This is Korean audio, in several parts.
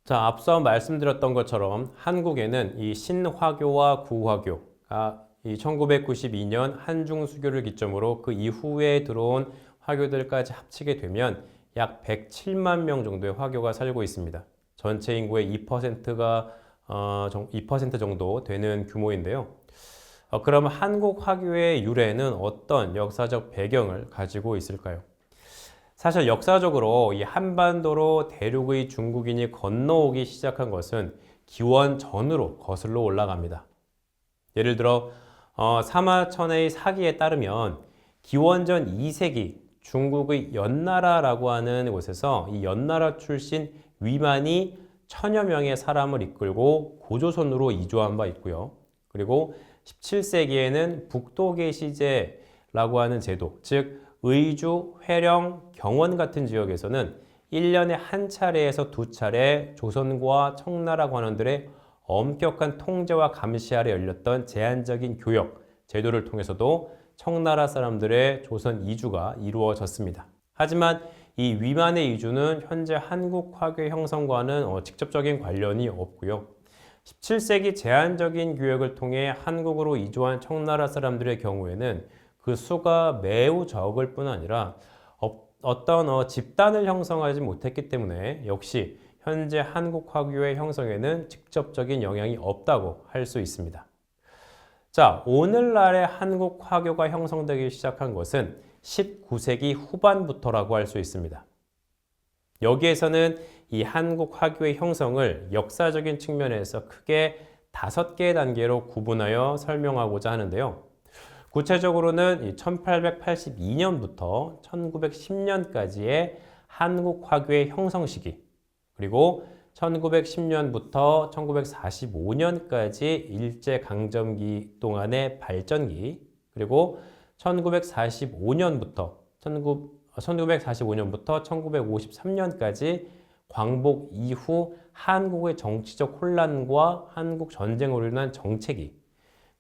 자, 앞서 말씀드렸던 것처럼 한국에는 이 신화교와 구화교가 이 1992년 한중수교를 기점으로 그 이후에 들어온 화교들까지 합치게 되면 약 107만 명 정도의 화교가 살고 있습니다. 전체 인구의 2%가 2% 정도 되는 규모인데요. 그럼 한국 화교의 유래는 어떤 역사적 배경을 가지고 있을까요? 사실 역사적으로 이 한반도로 대륙의 중국인이 건너오기 시작한 것은 기원 전으로 거슬러 올라갑니다. 예를 들어 사마천의 사기에 따르면 기원전 2세기 중국의 연나라라고 하는 곳에서 이 연나라 출신 위만이 천여 명의 사람을 이끌고 고조선으로 이주한 바 있고요. 그리고 17세기에는 북도계 시제라고 하는 제도, 즉 의주, 회령, 경원 같은 지역에서는 1년에 한 차례에서 두 차례 조선과 청나라 관원들의 엄격한 통제와 감시 아래 열렸던 제한적인 교역, 제도를 통해서도 청나라 사람들의 조선 이주가 이루어졌습니다. 하지만 이 위만의 이주는 현재 한국 화교 형성과는 직접적인 관련이 없고요. 17세기 제한적인 교역을 통해 한국으로 이주한 청나라 사람들의 경우에는 그 수가 매우 적을 뿐 아니라 어떤 집단을 형성하지 못했기 때문에 역시 현재 한국 화교의 형성에는 직접적인 영향이 없다고 할 수 있습니다. 자, 오늘날의 한국 화교가 형성되기 시작한 것은 19세기 후반부터라고 할 수 있습니다. 여기에서는 이 한국 화교의 형성을 역사적인 측면에서 크게 5개의 단계로 구분하여 설명하고자 하는데요. 구체적으로는 1882년부터 1910년까지의 한국 화교의 형성 시기, 그리고 1910년부터 1945년까지 일제강점기 동안의 발전기, 그리고 1945년부터 1953년까지 광복 이후 한국의 정치적 혼란과 한국 전쟁으로 인한 정체기,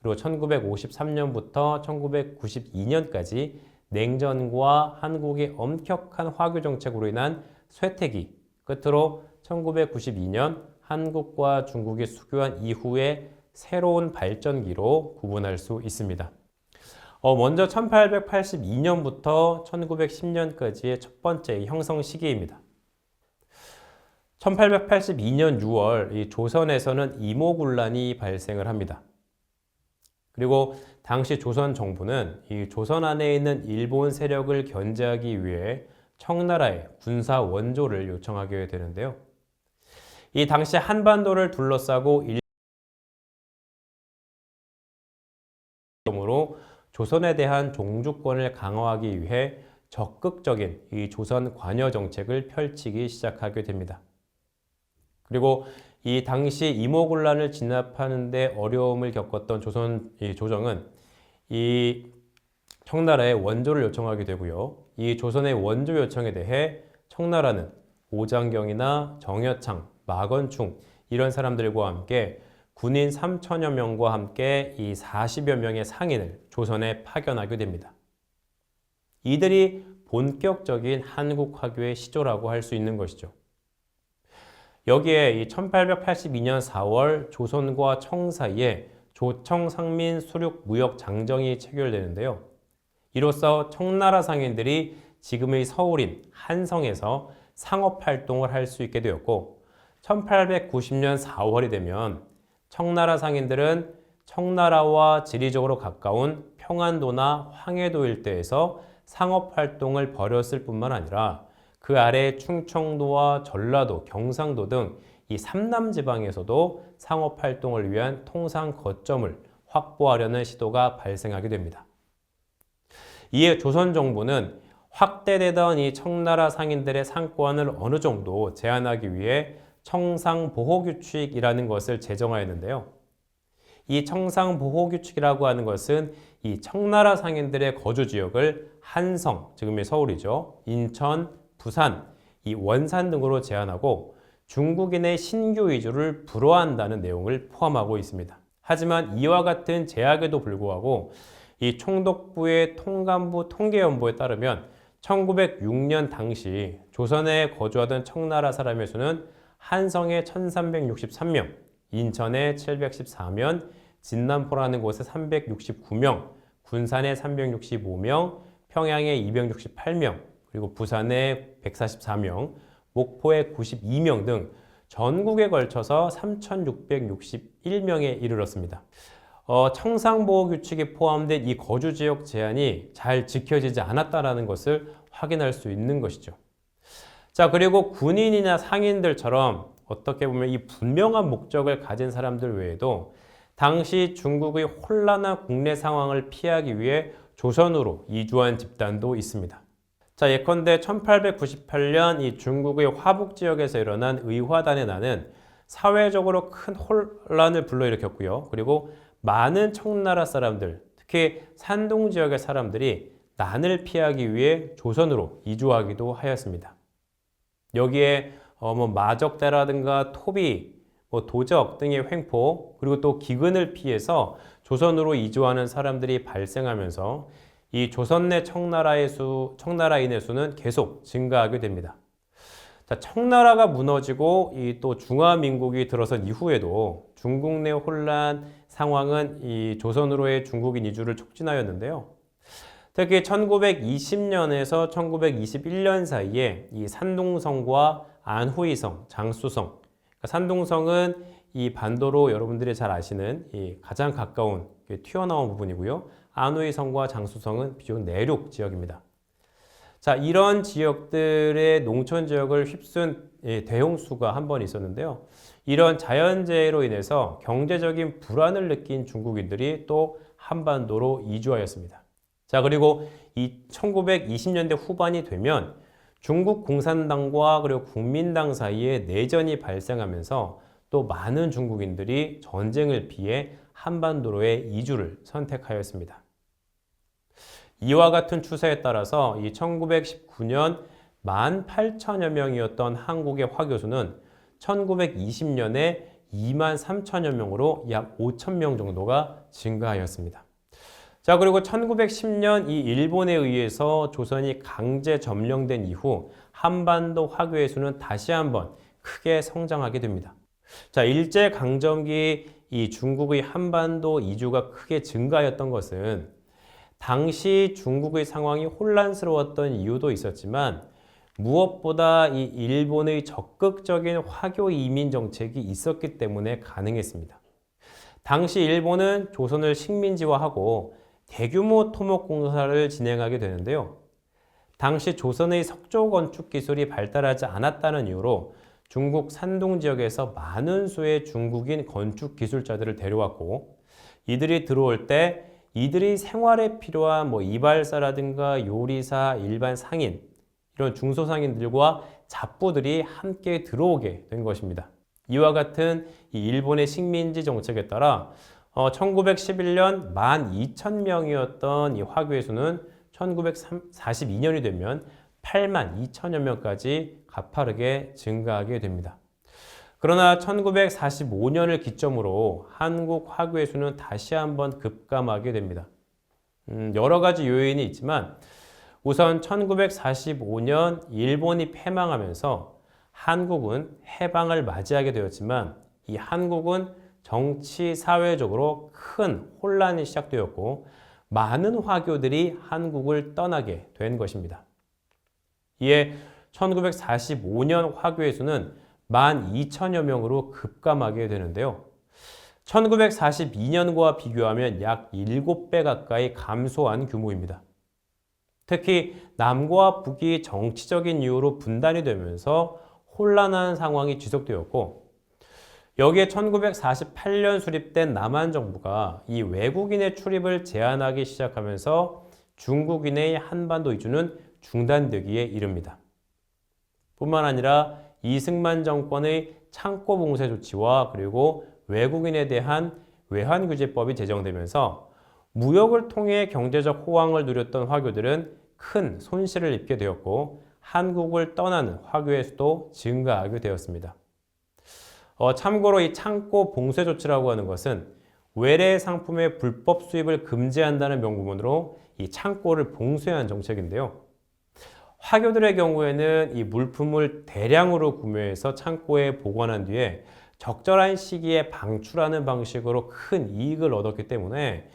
그리고 1953년부터 1992년까지 냉전과 한국의 엄격한 화교 정책으로 인한 쇠퇴기, 끝으로 1992년 한국과 중국이 수교한 이후의 새로운 발전기로 구분할 수 있습니다. 먼저 1882년부터 1910년까지의 첫 번째 형성 시기입니다. 1882년 6월 이 조선에서는 이모군란이 발생을 합니다. 그리고 당시 조선 정부는 이 조선 안에 있는 일본 세력을 견제하기 위해 청나라에 군사 원조를 요청하게 되는데요. 이 당시 한반도를 둘러싸고 일본으로 조선에 대한 종주권을 강화하기 위해 적극적인 이 조선 관여 정책을 펼치기 시작하게 됩니다. 그리고 이 당시 이모군란을 진압하는 데 어려움을 겪었던 조정은 이 청나라에 원조를 요청하게 되고요. 이 조선의 원조 요청에 대해 청나라는 오장경이나 정여창, 마건충 이런 사람들과 함께 군인 3천여 명과 함께 이 40여 명의 상인을 조선에 파견하게 됩니다. 이들이 본격적인 한국 화교의 시조라고 할 수 있는 것이죠. 여기에 이 1882년 4월 조선과 청 사이에 조청상민 수륙 무역 장정이 체결되는데요. 이로써 청나라 상인들이 지금의 서울인 한성에서 상업 활동을 할 수 있게 되었고 1890년 4월이 되면 청나라 상인들은 청나라와 지리적으로 가까운 평안도나 황해도 일대에서 상업 활동을 벌였을 뿐만 아니라 그 아래 충청도와 전라도, 경상도 등 이 삼남 지방에서도 상업 활동을 위한 통상 거점을 확보하려는 시도가 발생하게 됩니다. 이에 조선 정부는 확대되던 이 청나라 상인들의 상권을 어느 정도 제한하기 위해 청상보호규칙이라는 것을 제정하였는데요. 이 청상보호규칙이라고 하는 것은 이 청나라 상인들의 거주 지역을 한성, 지금의 서울이죠, 인천, 부산, 이 원산 등으로 제한하고 중국인의 신규 이주를 불허한다는 내용을 포함하고 있습니다. 하지만 이와 같은 제약에도 불구하고 이 총독부의 통감부 통계연보에 따르면 1906년 당시 조선에 거주하던 청나라 사람의 수는 한성에 1363명, 인천에 714명, 진남포라는 곳에 369명, 군산에 365명, 평양에 268명, 그리고 부산에 144명, 목포에 92명 등 전국에 걸쳐서 3,661명에 이르렀습니다. 청상보호규칙이 포함된 이 거주지역 제한이 잘 지켜지지 않았다는 것을 확인할 수 있는 것이죠. 자, 그리고 군인이나 상인들처럼 어떻게 보면 이 분명한 목적을 가진 사람들 외에도 당시 중국의 혼란한 국내 상황을 피하기 위해 조선으로 이주한 집단도 있습니다. 자, 예컨대 1898년 이 중국의 화북 지역에서 일어난 의화단의 난은 사회적으로 큰 혼란을 불러일으켰고요. 그리고 많은 청나라 사람들, 특히 산동 지역의 사람들이 난을 피하기 위해 조선으로 이주하기도 하였습니다. 여기에 마적대라든가 토비, 도적 등의 횡포, 그리고 또 기근을 피해서 조선으로 이주하는 사람들이 발생하면서 이 조선 내 청나라인의 수는 계속 증가하게 됩니다. 자, 청나라가 무너지고 또 중화민국이 들어선 이후에도 중국 내 혼란 상황은 이 조선으로의 중국인 이주를 촉진하였는데요. 특히 1920년에서 1921년 사이에 이 산동성과 안후이성, 장수성, 그러니까 산동성은 이 반도로 여러분들이 잘 아시는 이 가장 가까운 튀어나온 부분이고요. 안후이성과 장수성은 비교적 내륙 지역입니다. 자, 이런 지역들의 농촌 지역을 휩쓴 대홍수가 한 번 있었는데요. 이런 자연재해로 인해서 경제적인 불안을 느낀 중국인들이 또 한반도로 이주하였습니다. 자, 그리고 이 1920년대 후반이 되면 중국 공산당과 그리고 국민당 사이에 내전이 발생하면서 또 많은 중국인들이 전쟁을 피해 한반도로의 이주를 선택하였습니다. 이와 같은 추세에 따라서 이 1919년 18,000여 명이었던 한국의 화교수는 1920년에 23,000여 명으로 약 5,000명 정도가 증가하였습니다. 자, 그리고 1910년 이 일본에 의해서 조선이 강제 점령된 이후 한반도 화교의 수는 다시 한번 크게 성장하게 됩니다. 자, 일제강점기 이 중국의 한반도 이주가 크게 증가하였던 것은 당시 중국의 상황이 혼란스러웠던 이유도 있었지만 무엇보다 이 일본의 적극적인 화교 이민 정책이 있었기 때문에 가능했습니다. 당시 일본은 조선을 식민지화하고 대규모 토목 공사를 진행하게 되는데요. 당시 조선의 석조 건축 기술이 발달하지 않았다는 이유로 중국 산동 지역에서 많은 수의 중국인 건축 기술자들을 데려왔고, 이들이 들어올 때 이들이 생활에 필요한 이발사라든가 요리사, 일반 상인, 이런 중소상인들과 잡부들이 함께 들어오게 된 것입니다. 이와 같은 이 일본의 식민지 정책에 따라 1911년 12,000명이었던 이 화교의 수는 1942년이 되면 82,000여 명까지 가파르게 증가하게 됩니다. 그러나 1945년을 기점으로 한국 화교의 수는 다시 한번 급감하게 됩니다. 여러 가지 요인이 있지만 우선 1945년 일본이 패망하면서 한국은 해방을 맞이하게 되었지만 이 한국은 정치, 사회적으로 큰 혼란이 시작되었고 많은 화교들이 한국을 떠나게 된 것입니다. 이에 1945년 화교의 수는 12,000여 명으로 급감하게 되는데요. 1942년과 비교하면 약 7배 가까이 감소한 규모입니다. 특히 남과 북이 정치적인 이유로 분단이 되면서 혼란한 상황이 지속되었고, 여기에 1948년 수립된 남한 정부가 이 외국인의 출입을 제한하기 시작하면서 중국인의 한반도 이주는 중단되기에 이릅니다. 뿐만 아니라 이승만 정권의 창고 봉쇄 조치와 그리고 외국인에 대한 외환규제법이 제정되면서 무역을 통해 경제적 호황을 누렸던 화교들은 큰 손실을 입게 되었고 한국을 떠나는 화교의 수도 증가하게 되었습니다. 참고로 이 창고 봉쇄 조치라고 하는 것은 외래 상품의 불법 수입을 금지한다는 명분으로 이 창고를 봉쇄한 정책인데요. 화교들의 경우에는 이 물품을 대량으로 구매해서 창고에 보관한 뒤에 적절한 시기에 방출하는 방식으로 큰 이익을 얻었기 때문에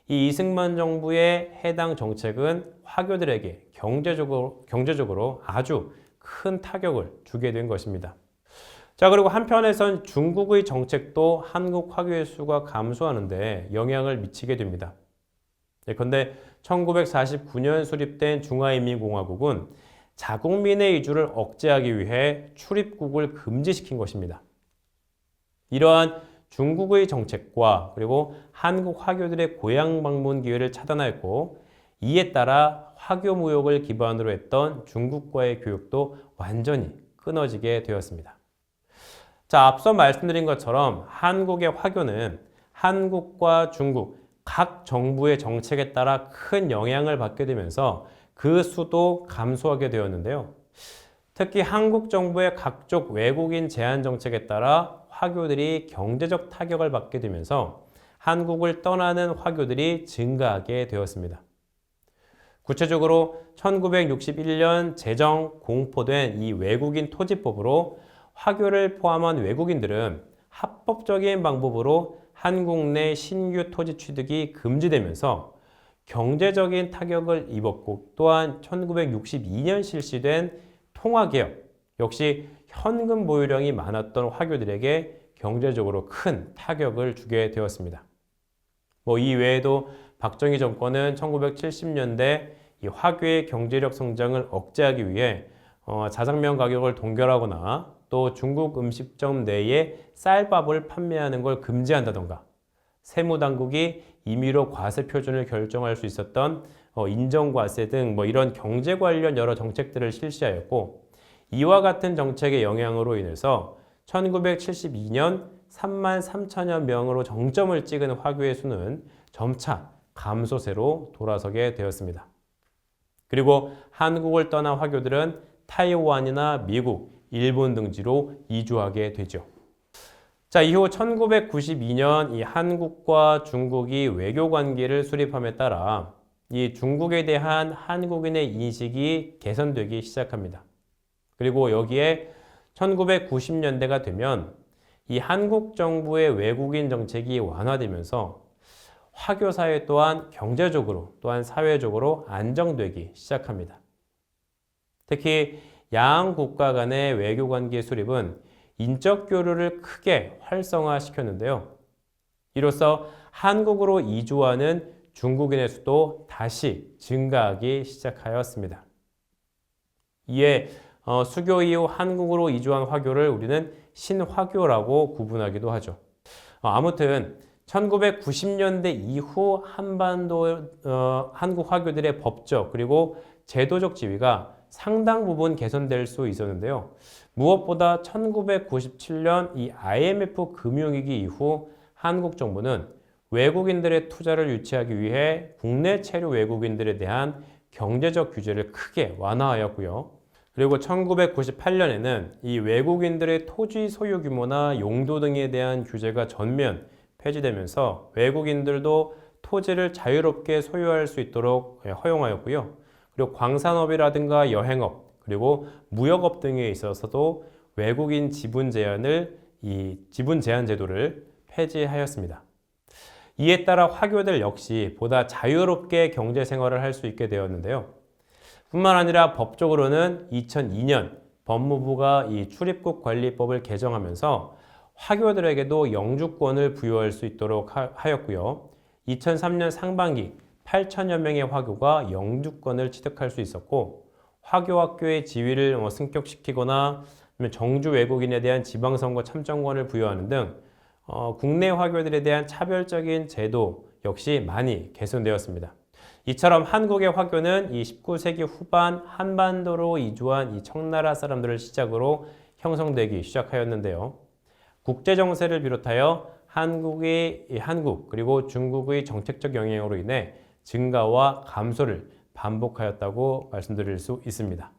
이 이승만 정부의 해당 정책은 화교들에게 경제적으로 아주 큰 타격을 주게 된 것입니다. 자, 그리고 한편에선 중국의 정책도 한국 화교의 수가 감소하는데 영향을 미치게 됩니다. 예컨대 1949년 수립된 중화인민공화국은 자국민의 이주를 억제하기 위해 출입국을 금지시킨 것입니다. 이러한 중국의 정책과 그리고 한국 화교들의 고향 방문 기회를 차단하였고, 이에 따라 화교 무역을 기반으로 했던 중국과의 교역도 완전히 끊어지게 되었습니다. 자, 앞서 말씀드린 것처럼 한국의 화교는 한국과 중국 각 정부의 정책에 따라 큰 영향을 받게 되면서 그 수도 감소하게 되었는데요. 특히 한국 정부의 각종 외국인 제한 정책에 따라 화교들이 경제적 타격을 받게 되면서 한국을 떠나는 화교들이 증가하게 되었습니다. 구체적으로 1961년 제정 공포된 이 외국인 토지법으로 화교를 포함한 외국인들은 합법적인 방법으로 한국 내 신규 토지 취득이 금지되면서 경제적인 타격을 입었고, 또한 1962년 실시된 통화개혁 역시 현금 보유량이 많았던 화교들에게 경제적으로 큰 타격을 주게 되었습니다. 이 외에도 박정희 정권은 1970년대 이 화교의 경제력 성장을 억제하기 위해 자장면 가격을 동결하거나 또 중국 음식점 내에 쌀밥을 판매하는 걸 금지한다던가, 세무당국이 임의로 과세 표준을 결정할 수 있었던 인정과세 등 이런 경제 관련 여러 정책들을 실시하였고, 이와 같은 정책의 영향으로 인해서 1972년 3만 3천여 명으로 정점을 찍은 화교의 수는 점차 감소세로 돌아서게 되었습니다. 그리고 한국을 떠난 화교들은 타이완이나 미국, 일본 등지로 이주하게 되죠. 자, 이후 1992년 이 한국과 중국이 외교 관계를 수립함에 따라 이 중국에 대한 한국인의 인식이 개선되기 시작합니다. 그리고 여기에 1990년대가 되면 이 한국 정부의 외국인 정책이 완화되면서 화교 사회 또한 경제적으로 또한 사회적으로 안정되기 시작합니다. 특히 양 국가 간의 외교 관계 수립은 인적 교류를 크게 활성화시켰는데요. 이로써 한국으로 이주하는 중국인의 수도 다시 증가하기 시작하였습니다. 이에 수교 이후 한국으로 이주한 화교를 우리는 신화교라고 구분하기도 하죠. 아무튼 1990년대 이후 한반도 한국 화교들의 법적 그리고 제도적 지위가 상당 부분 개선될 수 있었는데요. 무엇보다 1997년 이 IMF 금융위기 이후 한국 정부는 외국인들의 투자를 유치하기 위해 국내 체류 외국인들에 대한 경제적 규제를 크게 완화하였고요. 그리고 1998년에는 이 외국인들의 토지 소유 규모나 용도 등에 대한 규제가 전면 폐지되면서 외국인들도 토지를 자유롭게 소유할 수 있도록 허용하였고요. 그리고 광산업이라든가 여행업, 그리고 무역업 등에 있어서도 외국인 지분 제한 제도를 폐지하였습니다. 이에 따라 화교들 역시 보다 자유롭게 경제 생활을 할 수 있게 되었는데요. 뿐만 아니라 법적으로는 2002년 법무부가 이 출입국 관리법을 개정하면서 화교들에게도 영주권을 부여할 수 있도록 하였고요. 2003년 상반기 8천여 명의 화교가 영주권을 취득할 수 있었고, 화교학교의 지위를 승격시키거나 정주 외국인에 대한 지방선거 참정권을 부여하는 등 국내 화교들에 대한 차별적인 제도 역시 많이 개선되었습니다. 이처럼 한국의 화교는 이 19세기 후반 한반도로 이주한 이 청나라 사람들을 시작으로 형성되기 시작하였는데요. 국제 정세를 비롯하여 한국 그리고 중국의 정책적 영향으로 인해 증가와 감소를 반복하였다고 말씀드릴 수 있습니다.